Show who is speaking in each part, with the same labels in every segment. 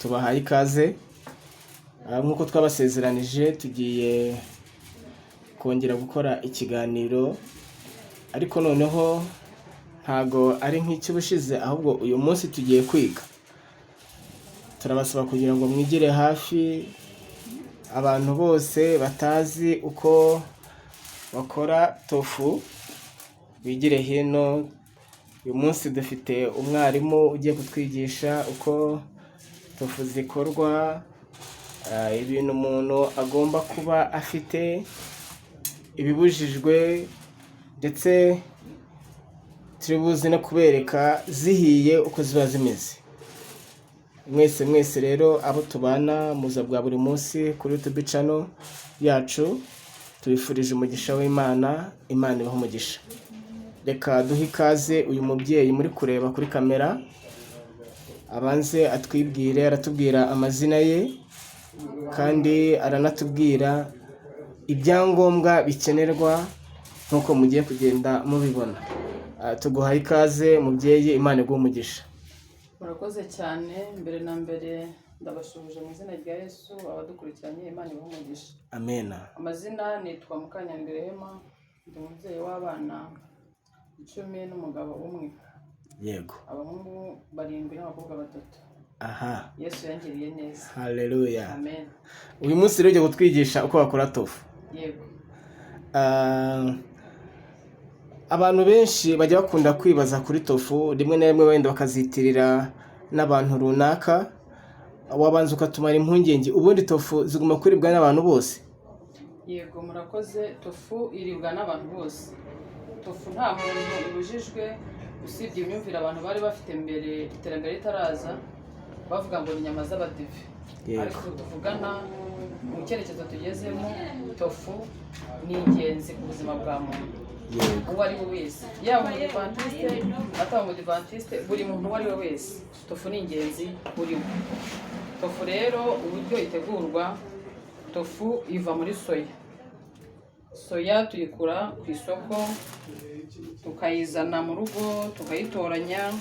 Speaker 1: tubahaye ikaze nk'uko twabasezeranije tugiye kongera gukora ikiganiro ariko noneho ntago ari nk'icy'ubushize ahubwo uyu munsi tugiye kwiga. Turabasaba kugira ngo mwigire hafi abantu bose batazi uko bakora tofu bigire hino. Uyu munsi dufite umwarimu ugiye kutwigisha uko tofu zikorwa, ibintu umuntu agomba kuba afite, ibibujijwe, ndetse turi buze no kubereka zihiye uko ziba zimeze. Mwese rero abo tubana muza bwa buri munsi kuri YouTube channel yacu, tubifurije umugisha w'Imana, Imana ibahe umugisha. Reka duhe ikaze uyu mubyeyi muri kureba kuri kamera, abanze atwibwire, aratubwira amazina ye kandi aranatubwira ibyangombwa bikenerwa nk'uko mugiye kugenda mubibona. Tuguhaye ikaze mubyeyi, Imana iguhe umugisha.
Speaker 2: Murakoze cyane. Mbere na mbere ndabashubije mu izina rya Yesu, abadukurikiranye Imana ibahe umugisha.
Speaker 1: Amen.
Speaker 2: Amazina nitwa Mukanyangire Hema, ndi umubyeyi w'abana 10 n'umugabo umwe.
Speaker 1: Yego.
Speaker 2: Abahungu 7 n'abakobwa 3.
Speaker 1: Aha.
Speaker 2: Yesu yangiriye neza.
Speaker 1: Haleluya.
Speaker 2: Amen.
Speaker 1: Uyu munsi rero ugiye kutwigisha uko bakora tofu.
Speaker 2: Yego.
Speaker 1: Abantu benshi bajya bakunda kwibaza kuri tofu, rimwe na rimwe wenda bakazitirira n'abantu runaka. Wabanza ukatumara impungenge, ubundi tofu ziguma kuribwa n'abantu bose?
Speaker 2: Yego, murakoze. Tofu iribwa n'abantu bose. Tofu nta muntu ibujijwe, usibye imyumvire abantu bari bafite mbere iterambere ritaraza, bavuga ngo ni inyama z'abadive. Ariko tuvugana mu cyerekezo tugezemo, tofu ni ingenzi ku buzima bwa muntu. Uwo ari we wese, yaba umudivantiste ataba umudivantiste, buri muntu uwo ari we wese, tofu ni ingenzi kuri we. Tofu rero uburyo itegurwa, tofu iva muri soya. Soya tuyikura ku isoko, tukayizana mu rugo, tukayitoranya,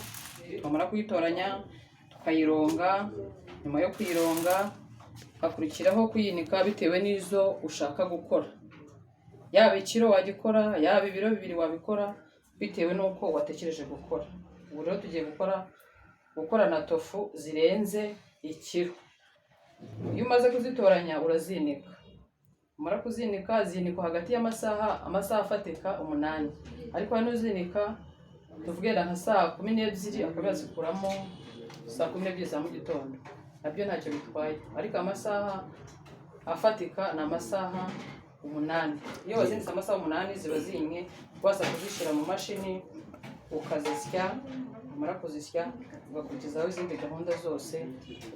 Speaker 2: twamara kuyitoranya tukayironga. Nyuma yo kuyironga hakurikiraho kuyinika bitewe n'izo ushaka gukora. Yaba ikiro wagikora, yaba ibiro 2 wabikora, bitewe n'uko watekereje gukora. Ubu rero tugiye gukora na tofu zirenze ikiro. Iyo umaze kuzitoranya urazinika. Umara kuzinika, zinikwa hagati y'amasaha afatika 8. Ariko hano uzinika tuvugera nka saa 12 akabazikuramo saa 12 za mu gitondo. Nabyo ntacyo bitwaye. Ariko amasaha afatika na amasaha 8. Iyo wazinitse amasaha 8 ziba zinye, wasa kuzishira mu mashini ukazisya. Umara kuzisya ugakurikizaho izindi gahunda zose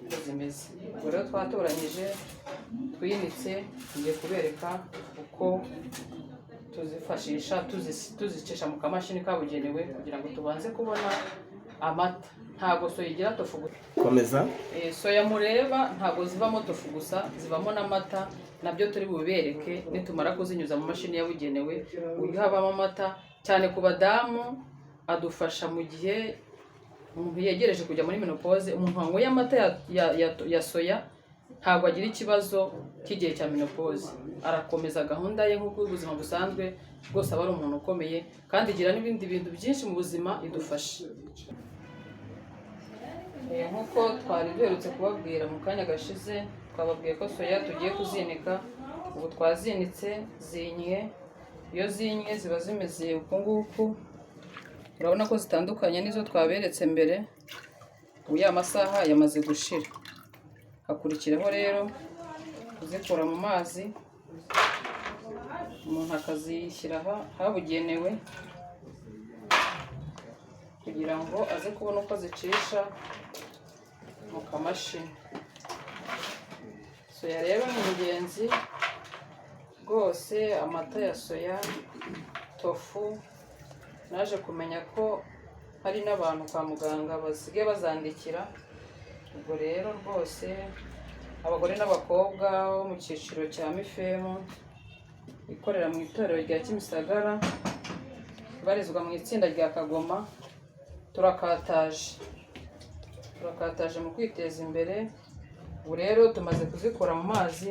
Speaker 2: uko zimeze. Ubwo rero twatoranyije, twinitse, ngiye kubereka uko tuzifashisha, tuzicisha mu kamashini kabugenewe kugira ngo tubanze kubona amata. Ntago soya igira tofu gusa.
Speaker 1: Komeza.
Speaker 2: Soya mureba ntago zivamo tofu gusa, zivamo n'amata. Nabyo turi bubereke nitumara kuzinyuza mu mashini yabugenewe. Uyu habamo amata cyane ku badamu, adufasha mu gihe umuntu yegereje kujya muri menopause. Umuntu wanyweye amata ya soya ntabwo agira ikibazo cy'igihe cya menopause, arakomeza gahunda ye nk'uko ubuzima busanzwe bwose. Aba ari umuntu ukomeye kandi igira n'ibindi bintu byinshi mu buzima idufasha. Nk'uko twari duherutse kubabwira mu kanya gashize, twababwiye ko soya tugiye kuzinika. Ubu twazinitse zinye. Iyo zinye ziba zimeze uku nguku, urabona ko zitandukanye n'izo twaberetse mbere. Ubu ya masaha yamaze gushira. Hakurikiraho rero kuzikura mu mazi, umuntu akazishyira habugenewe kugira ngo aze kubona uko zicisha mu kamashini. Soya rero ni ingenzi rwose. Amata ya soya, tofu, naje kumenya ko hari n'abantu kwa muganga basigaye bazandikira. Ubwo rero rwose abagore n'abakobwa bo mu cyiciro cya mifemu ikorera mu itorero rya Kimisagara, barizwa mu itsinda rya Kagoma, turakataje mu kwiteza imbere ubu rero tumaze kuzikura mu mazi,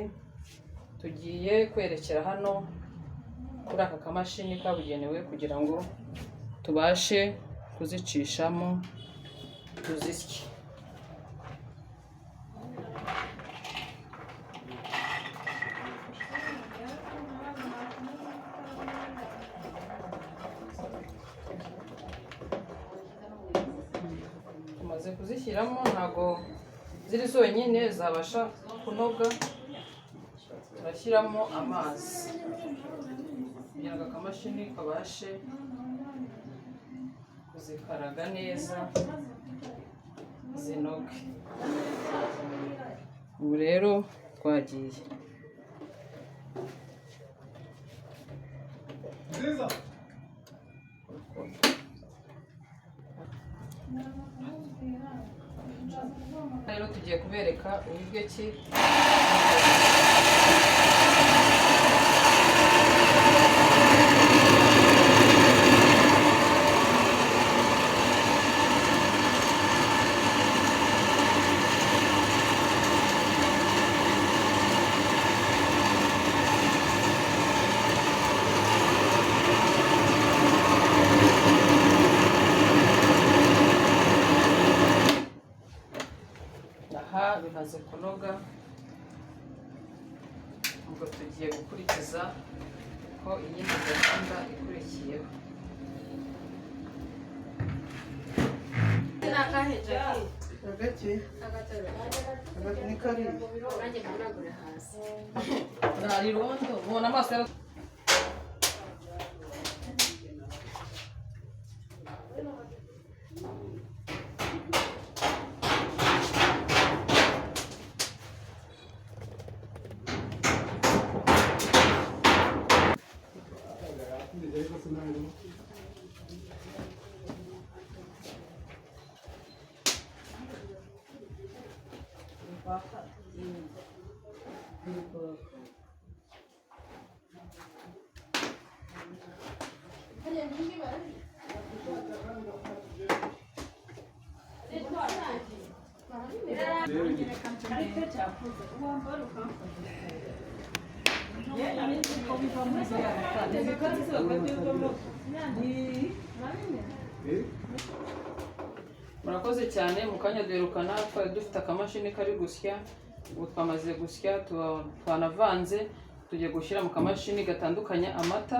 Speaker 2: tugiye kwerekera hano kuri aka kamashini kabugenewe kugira ngo tubashe kuzicishamo tuzisye. Tumaze kuzishyiramo, ntago ziri zonyine zabasha kunoga, turashyiramo amazi kugira ngo akamashini kabashe kuzikaraga neza zinoge. Ubu rero twagiye. Rero tugiye kubereka uburyo ki bimaze kunoga. Ubwo tugiye gukurikiza ko iyindi gahunda ikurikiyeho. Ubona amaso murakoze cyane. Mu kanya duherukana twari dufite akamashini kari gusya, ubu twamaze gusya, twanavanze, tugiye gushyira mu kamashini gatandukanya amata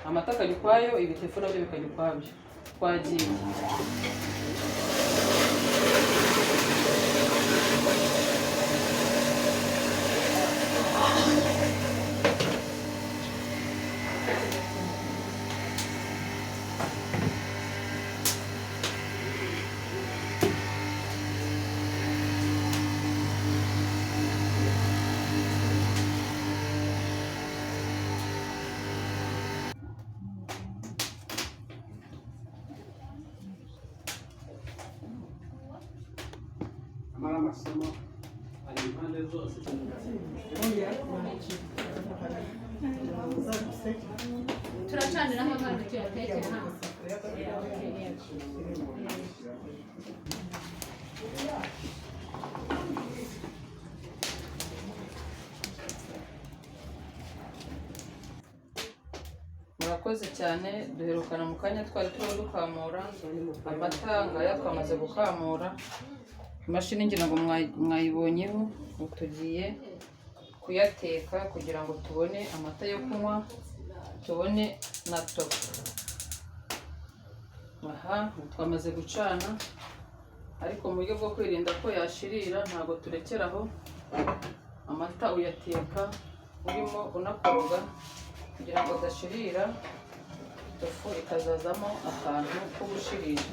Speaker 2: amata akajya ukwayo, ibitefu nabyo bikajya ukwabyo. Twagiye.
Speaker 3: amasomo ari impande zose.
Speaker 4: turacaniraho kandi tuyatekera hano.
Speaker 2: Murakoze cyane. Duherukana mu kanya twari turimo dukamura amata, ngaya twamaze gukamura. Imashini ngira ngo mwayibonyeho. Tugiye kuyateka kugira ngo tubone amata yo kunywa, tubone na tofu. Aha twamaze gucana, ariko mu buryo bwo kwirinda ko yashirira ntabwo turekeraho. Amata uyateka urimo unakoroga kugira ngo adashirira, tofu ikazazamo akantu ko gushirira.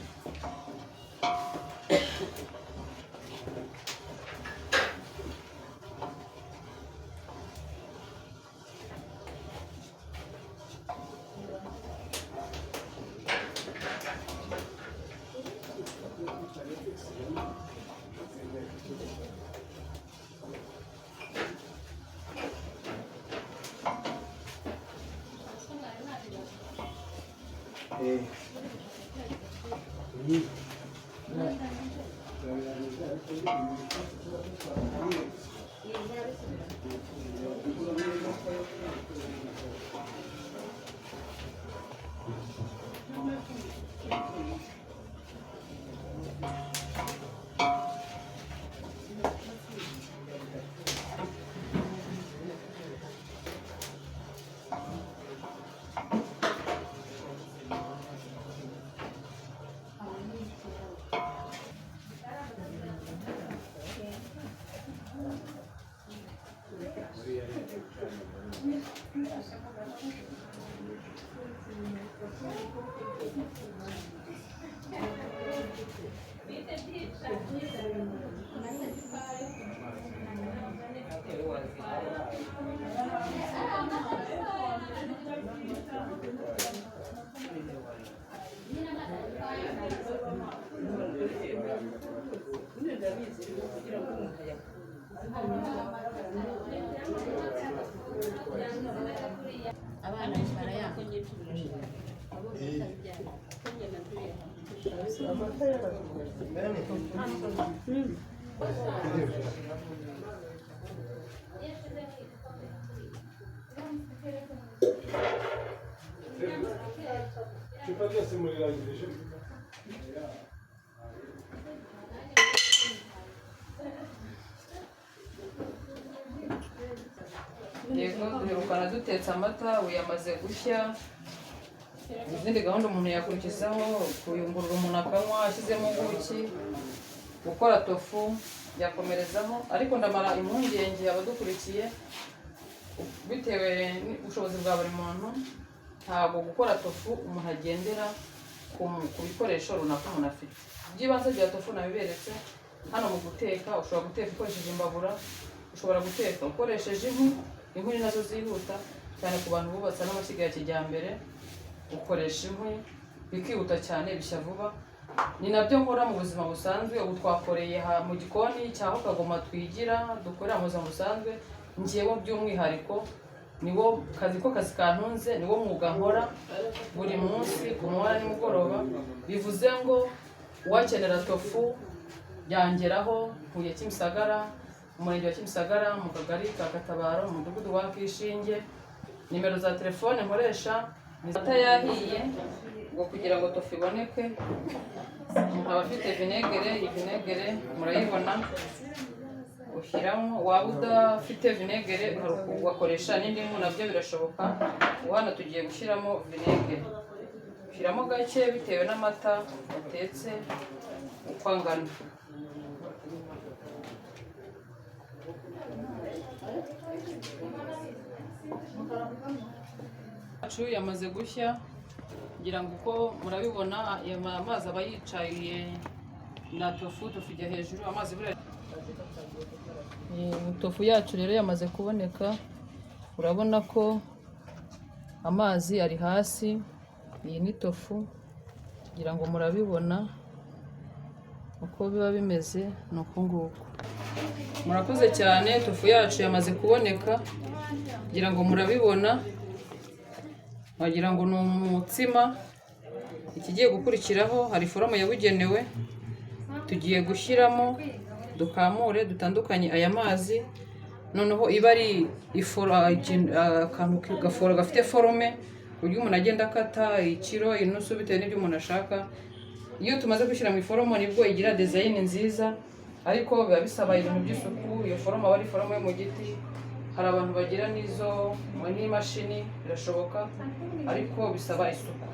Speaker 4: abana barayanga
Speaker 3: Icupa ryose murirangirije.
Speaker 2: yego duherukana dutetse amata ubu yamaze gushya. Izindi gahunda umuntu yakurikizaho kuyungurura umuntu akanywa ashyizemo ubuki, gukora tofu yakomerezaho, ariko ndamara impungenge abadukurikiye bitewe n'ubushobozi bwa buri muntu. Ntabwo gukora tofu umuntu agendera ku bikoresho runaka umuntu afite. Iby'ibanze bya tofu nabiberetse hano. Mu guteka ushobora guteka ukoresheje imbabura, ushobora guteka ukoresheje inkwi nazo zihuta cyane ku bantu bubatse n'amashyiga ya kijyambere. Ukoresha inkwi bikihuta cyane, bishya vuba. Ni nabyo nkora mu buzima busanzwe. Ubu twakoreye mu gikoni cyaho Kagoma twigira, dukorera mu buzima busanzwe. Njyewe by'umwihariko niwo kazi kantunze, niwo mwuga nkora buri munsi ku manywa nimugoroba. Bivuze ngo uwakenera tofu yangeraho Huye Kimisagara, umurenge wa Kimisagara, mu kagari ka Katabaro, mu mudugudu wa Kishinge. Nimero za telefone nkoresha ni amata yahiye ngo kugira ngo tofu iboneke. Nkaba afite vinegere, iyi vinegere murayibona ushyiramo. Waba udafite vinegere ugakoresha n'indimu nabyo birashoboka. Ubu hano tugiye gushyiramo vinegere, ushyiramo gake bitewe n'amata watetse uko angana. Yacu yamaze gushya, ngira ngo uko murabibona amazi aba yicaye na tofu ijya hejuru, amazi buriya. Tofu yacu rero yamaze kuboneka, urabona ko amazi ari hasi. Iyi ni tofu, ngira ngo murabibona uko biba bimeze, ni uku nguku. Murakoze cyane, tofu yacu yamaze kuboneka, ngira ngo murabibona. Wagira ngo ni umutsima. Ikigiye gukurikiraho hari foromo yabugenewe tugiye gushyiramo, dukamure dutandukanye aya mazi. Noneho iba ari akantu gaforo gafite forome, uburyo umuntu agenda akata ikiro, inusu bitewe n'ibyo umuntu ashaka. Iyo tumaze gushyira mu iforomo nibwo igira design nziza, ariko biba bisaba ibintu by'isuku. Iyo foromo aba ari foromo yo mu giti. Hari abantu bagira n'imashini, birashoboka, ariko bisaba isuku.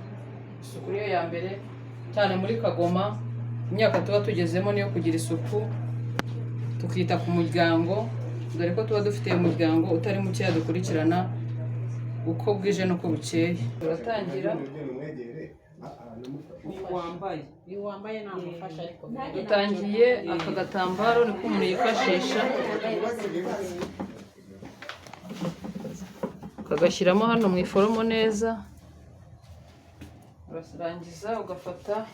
Speaker 2: Isuku niyo ya mbere cyane muri Kagoma. Imyaka tuba tugezemo niyo kugira isuku, tukita ku muryango, dore ko tuba dufite umuryango utari mukeya dukurikirana uko bwije n'uko bukeye. Turatangira. Dutangiye aka gatambaro niko umuntu yifashisha, ukagashyiramo hano mu iforomo neza. Urarangiza ugafata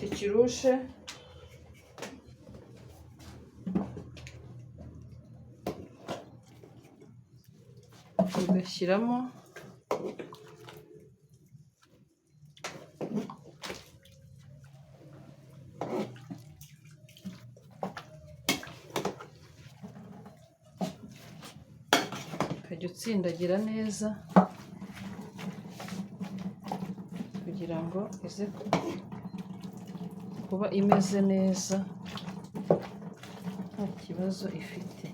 Speaker 2: ikirushe ugashyiramo ukajya utsindagira neza kugira ngo ize kuba imeze neza nta kibazo ifite.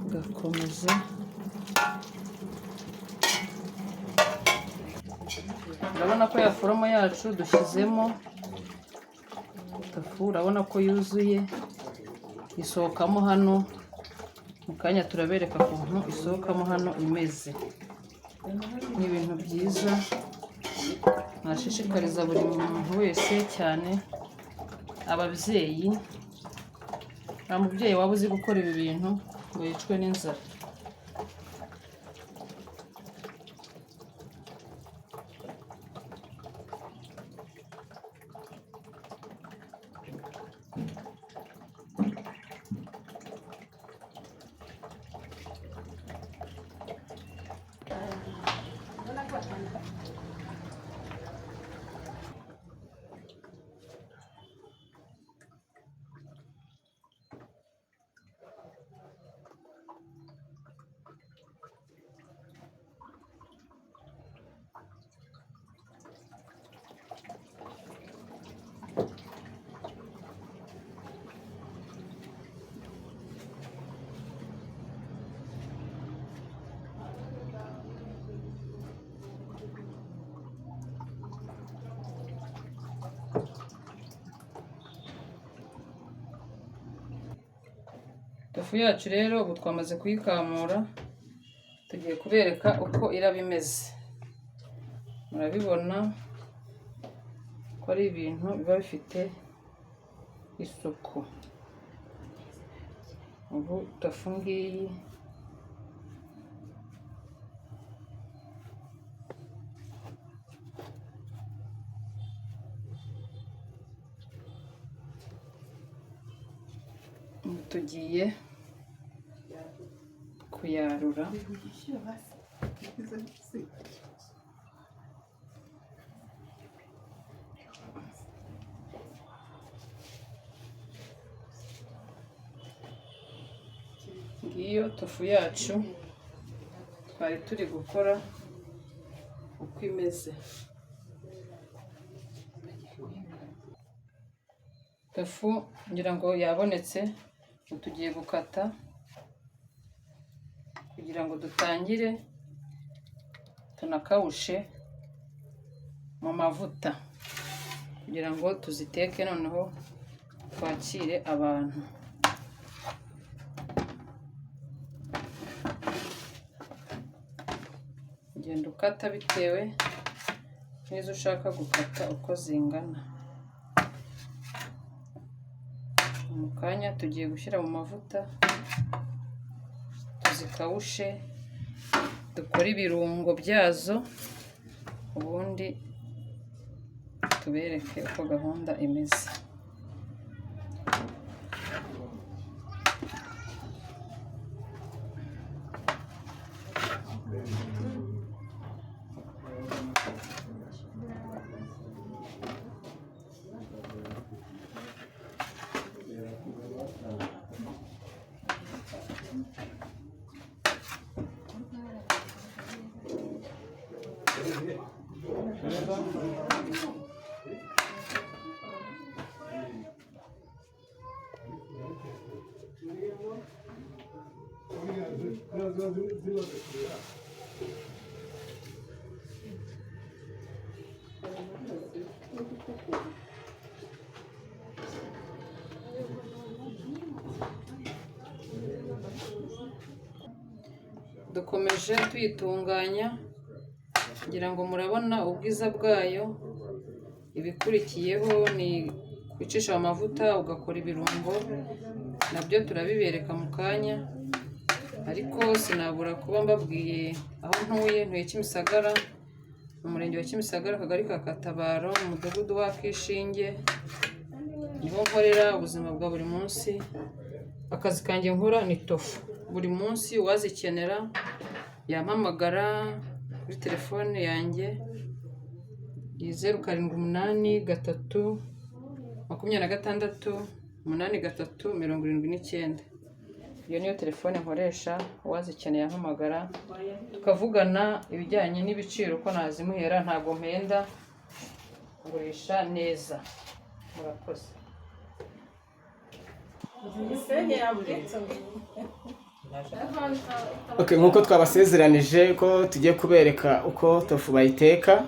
Speaker 2: Ugakomeza urabona ko ya foromo yacu dushyizemo tofu, urabona ko yuzuye, isohokamo hano mu kanya turabereka ukuntu isohokamo hano imeze. Ni ibintu byiza nashishikariza buri muntu wese, cyane ababyeyi. Nta mubyeyi waba uzi gukora ibi bintu ngo yicwe n'inzara. Tofu yacu rero ubu twamaze kuyikamura, tugiye kubereka uko iraba imeze. Murabibona ko ari ibintu biba bifite isuku. Ubu tofu ngiyi tugiye kuyarura. Ngiyo tofu yacu twari turi gukora uko imeze. Tofu ngira ngo yabonetse, tugiye gukata kugira ngo dutangire tunakawushe mu mavuta kugira ngo tuziteke, noneho twakire abantu. Ugenda ukata bitewe n'izo ushaka gukata uko zingana. Mu kanya tugiye gushyira mu mavuta tuzikawushe, dukore ibirungo byazo, ubundi tubereke uko gahunda imeze. Dukomeje tuyitunganya kugira ngo murabona ubwiza bwayo. Ibikurikiyeho ni kwicisha amavuta ugakora ibirungo, nabyo turabibereka mu kanya, ariko sinabura kuba mbabwiye aho ntuye Kimisagara, mu murenge wa Kimisagara, akagari ka Katabaro, mu mudugudu wa Kishinge. Niho nkorera ubuzima bwa buri munsi. Akazi kanjye nkora ni tofu. Buri munsi uwazikenera yampamagara kuri telefone yanjye 0783 26 83 79. iyo niyo telefone nkoresha, uwazikeneye ampamagara tukavugana ibijyanye n'ibiciro uko nazimuhera, ntabwo mpenda, ngurisha neza. Murakoze.
Speaker 1: Okay, nkuko twabasezeranije ko tugiye kubereka uko tofu bayiteka,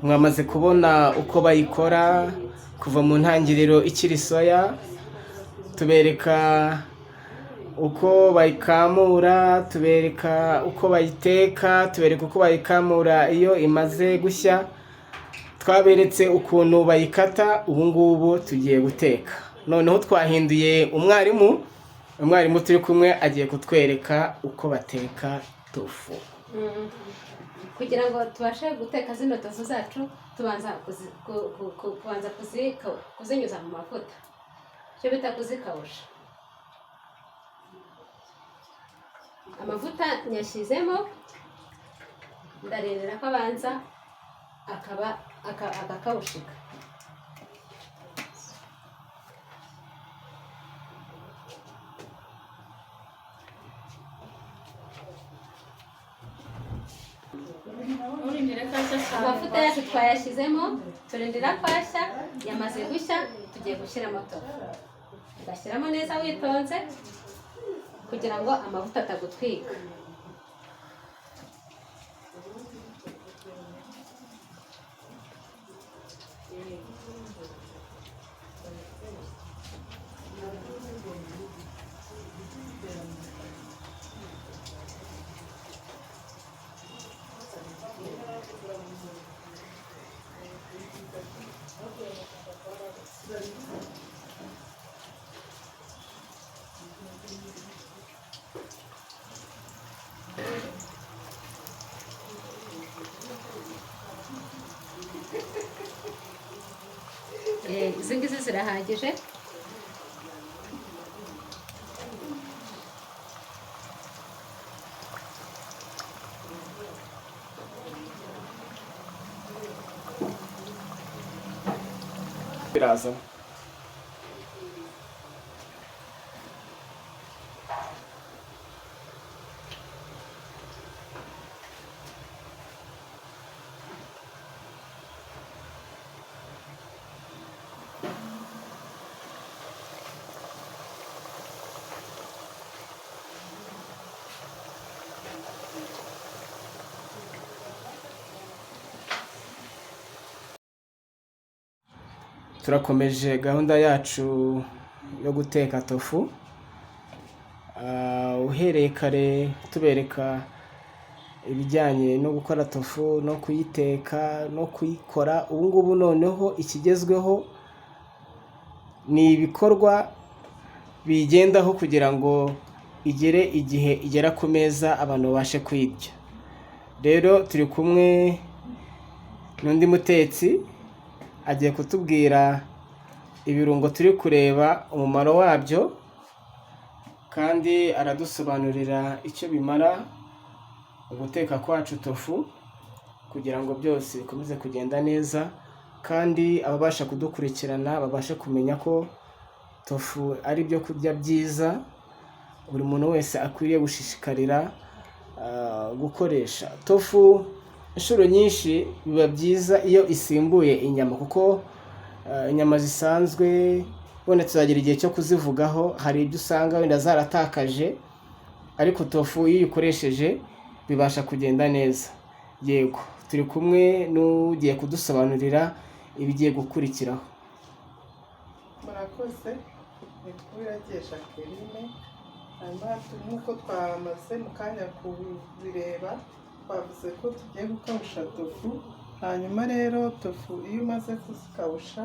Speaker 1: mwamaze kubona uko bayikora kuva mu ntangiriro ikiri soya, tubereka uko bayikamura, tubereka uko bayiteka, tubereka uko bayikamura iyo imaze gushya, twaberetse ukuntu bayikata. Ubu ngubu tugiye guteka. Noneho twahinduye umwarimu turi kumwe agiye kutwereka uko bateka tofu.
Speaker 4: kugira ngo tubashe guteka zino tofu zacu tubanza kuzinyuza mu mavuta, icyo bita kuzikawusha. Amavuta nyashyizemo, ndarindira ko abanza agakawushika. Amavuta yacu twayashyizemo, turindira ko ashya. Yamaze gushya, tugiye gushyiramo tofu. Ugashyiramo neza witonze kugira ngo amavuta atagutwika. Izi ngizi zirahagije.
Speaker 1: Biraza. Turakomeje gahunda yacu yo guteka tofu. Uhereye kare tubereka ibijyanye no gukora tofu no kuyiteka no kuyikora. Ubu ngubu noneho ikigezweho ni ibikorwa bigendaho kugira ngo igere igihe igera ku meza abantu babashe kuyirya. Rero turi kumwe n'undi mutetsi agiye kutubwira ibirungo turi kureba umumaro wabyo, kandi aradusobanurira icyo bimara guteka kwacu tofu kugira ngo byose bikomeze kugenda neza, kandi ababasha kudukurikirana babashe kumenya ko tofu ari ibyo kurya byiza buri muntu wese akwiriye gushishikarira gukoresha. Tofu inshuro nyinshi biba byiza iyo isimbuye inyama, kuko inyama zisanzwe wenda tuzagira igihe cyo kuzivugaho, hari ibyo usanga wenda zaratakaje, ariko tofu iyo uyikoresheje bibasha kugenda neza. Yego, turi kumwe n'ugiye kudusobanurira ibigiye gukurikiraho.
Speaker 5: Murakoze, nitwiragiye Jacqueline. Hanyuma nk'uko twamaze mu kanya kubireba, twavuze ko tugiye gukawusha tofu. Hanyuma rero tofu iyo umaze kuzikawusha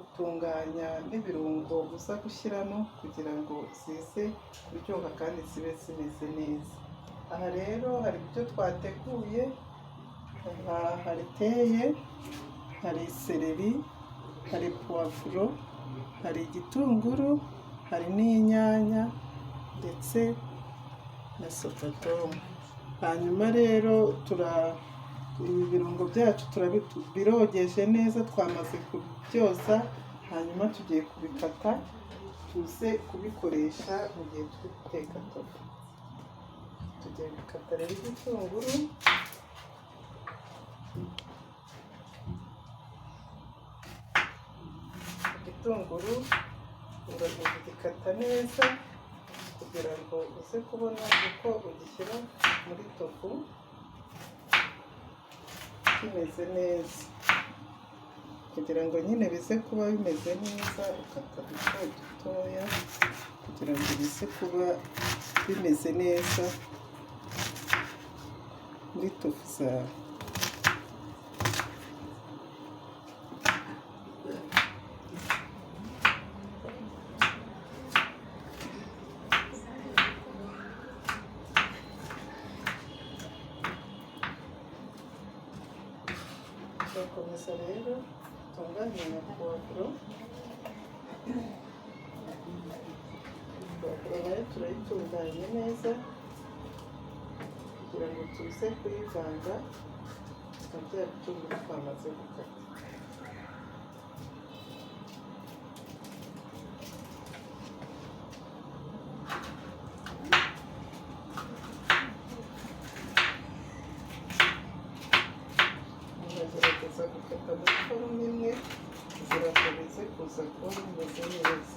Speaker 5: utunganya n'ibirungo uza gushyiramo kugira ngo zize kuryoha kandi zibe zimeze neza. Aha rero hari ibyo twateguye, hari teye, hari seleri, hari puwavuro, hari igitunguru, hari n'inyanya ndetse na sotodomu. Hanyuma rero ibi birungo byacu birogeje neza, twamaze kubyoza. Hanyuma tugiye kubikata tuze kubikoresha mu gihe turi guteka tofu. Tugiye gukata rero igitunguru, uragikata neza kugira ngo uze kubona uko ugishyira muri tofu kimeze neza, kugira ngo nyine bize kuba bimeze neza. Ukata duto dutoya kugira ngo bize kuba bimeze neza muri tofu zawe. Turakomeza rero tunganye na puwavuro. Puwavuro nayo turayitunganya neza kugira ngo tuze kuyivanga na bya bitunguru twamaze gukata. Gerageza gukata muri forume imwe kugira ngo bize kuza kuba bimeze neza.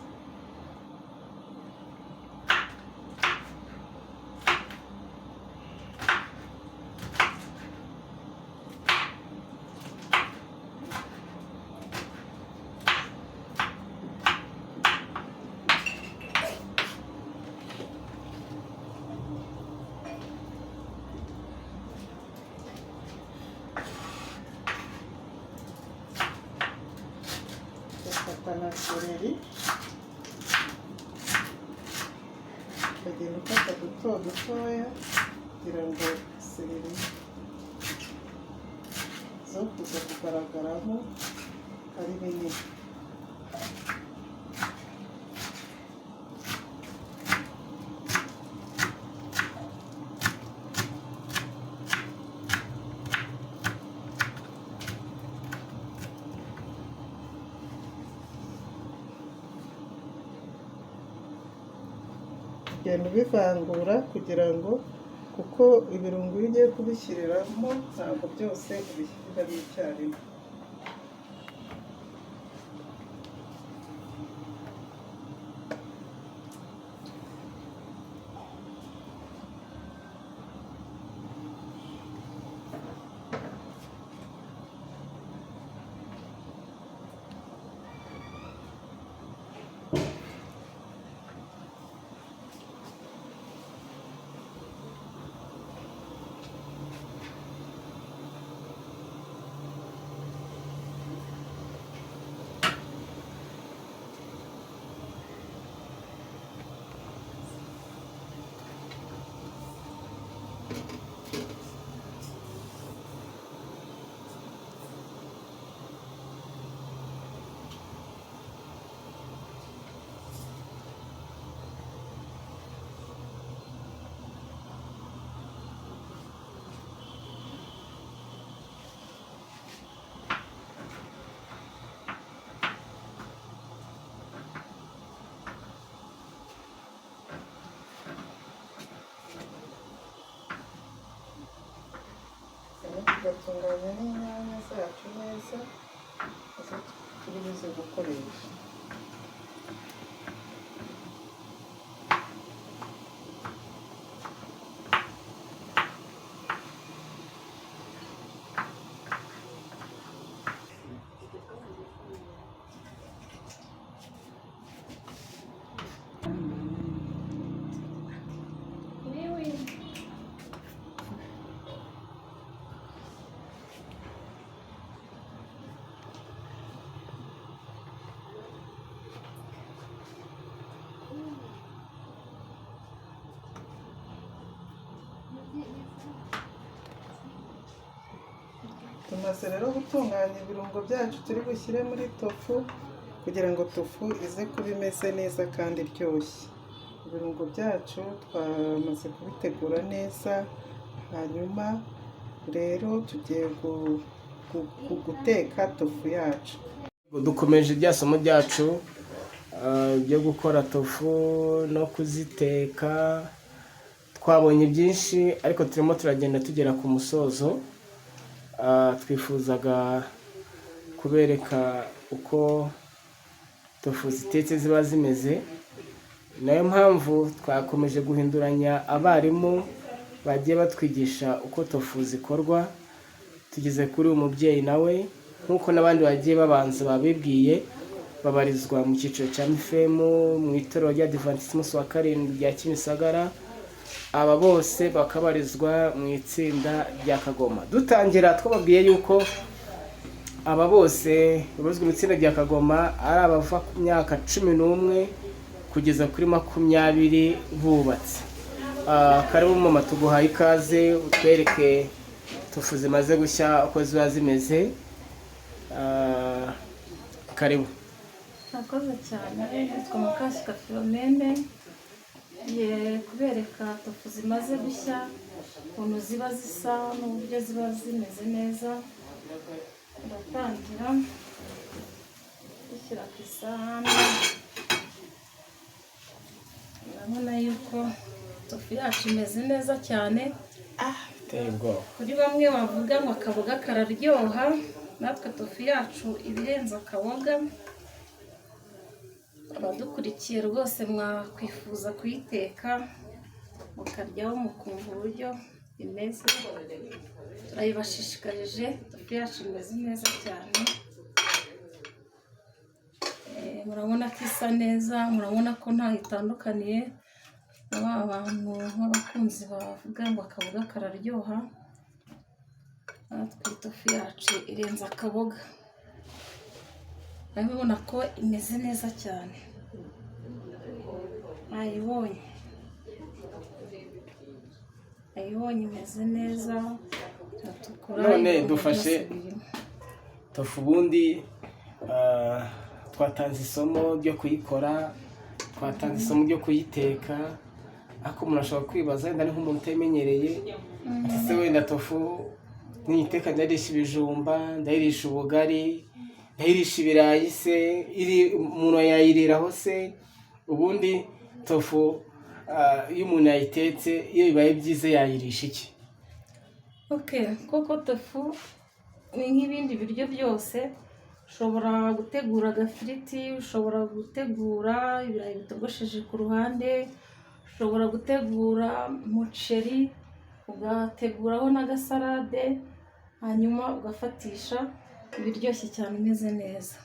Speaker 5: Na seleri ukagenda ukata duto dutoya kugira ngo seleri zo kuza kugaragaramo ari binini. Ugenda ubivangura kugira ngo, kuko ibirungo iyo ugiye kubishyiriramo ntabwo byose ubishyira icyarimwe. Tugatunganya n'inyanya zacu neza izo turi buze gukoresha. Tumaze rero gutunganya ibirungo byacu turi bushyire muri tofu kugira ngo tofu ize kuba imeze neza kandi iryoshye. Ibirungo byacu twamaze kubitegura neza, hanyuma rero tugiye guteka tofu yacu.
Speaker 1: Dukomeje rya somo ryacu byo gukora tofu no kuziteka. Twabonye byinshi ariko turimo turagenda tugera ku musozo. Twifuzaga kubereka uko tofu zitetse ziba zimeze, nayo mpamvu twakomeje guhinduranya abarimu bagiye batwigisha uko tofu zikorwa. Tugeze kuri uyu mubyeyi nawe nk'uko n'abandi bagiye babanza babibwiye, babarizwa mu cyiciro cya mifemu mu itorero rya Adventist wa karindwi rya Kimisagara. Aba bose bakabarizwa mu itsinda rya Kagoma. Dutangira twababwiye yuko aba bose babarizwa mu itsinda rya Kagoma ari abava ku myaka 11 kugeza kuri 20 bubatse. Karibu mama, tuguhaye ikaze utwereke tofu zimaze gushya uko ziba zimeze. Karibu.
Speaker 6: Nakoze cyane, nitwa Mukashyika Philomene, ngiye kubereka tofu zimaze gushya ukuntu ziba zisa n'uburyo ziba zimeze neza. Ndatangira dushyira ku isahani. Urabona yuko tofu yacu imeze neza cyane.
Speaker 1: Biteye ubwoba.
Speaker 6: Kuri bamwe bavuga ngo akaboga kararyoha, natwe tofu yacu ibirenze akaboga. Abadukurikiye rwose mwakwifuza kuyiteka mukaryaho mukumva uburyo imeze. Turayibashishikarije, tofu yacu imeze neza cyane. Murabona ko isa neza, murabona ko ntaho itandukaniye na ba bantu b'abakunzi bavuga ngo akaboga kararyoha. Natwe tofu yacu irenze akaboga. Urabona ko imeze neza cyane. Ayibonye imeze neza, iratukura.
Speaker 1: None dufashe tofu ubundi twatanze isomo ryo kuyikora, twatanze isomo ryo kuyiteka, ariko umuntu ashobora kwibaza wenda ni nk'umuntu utamenyereye, ese wenda tofu niyiteka ndayirisha ibijumba, ndayirisha ubugari, ndayirisha ibirayi se, umuntu yayiriraho se? Ubundi tofu iyo umuntu yayitetse, iyo bibaye byiza yayirisha iki?
Speaker 6: Koko tofu ni nk'ibindi biryo byose. Ushobora gutegura agafiriti, ushobora gutegura ibirayi bitogosheje ku ruhande, ushobora gutegura umuceri, ugateguraho n'agasalade, hanyuma ugafatisha, ibiryoshye cyane imeze neza.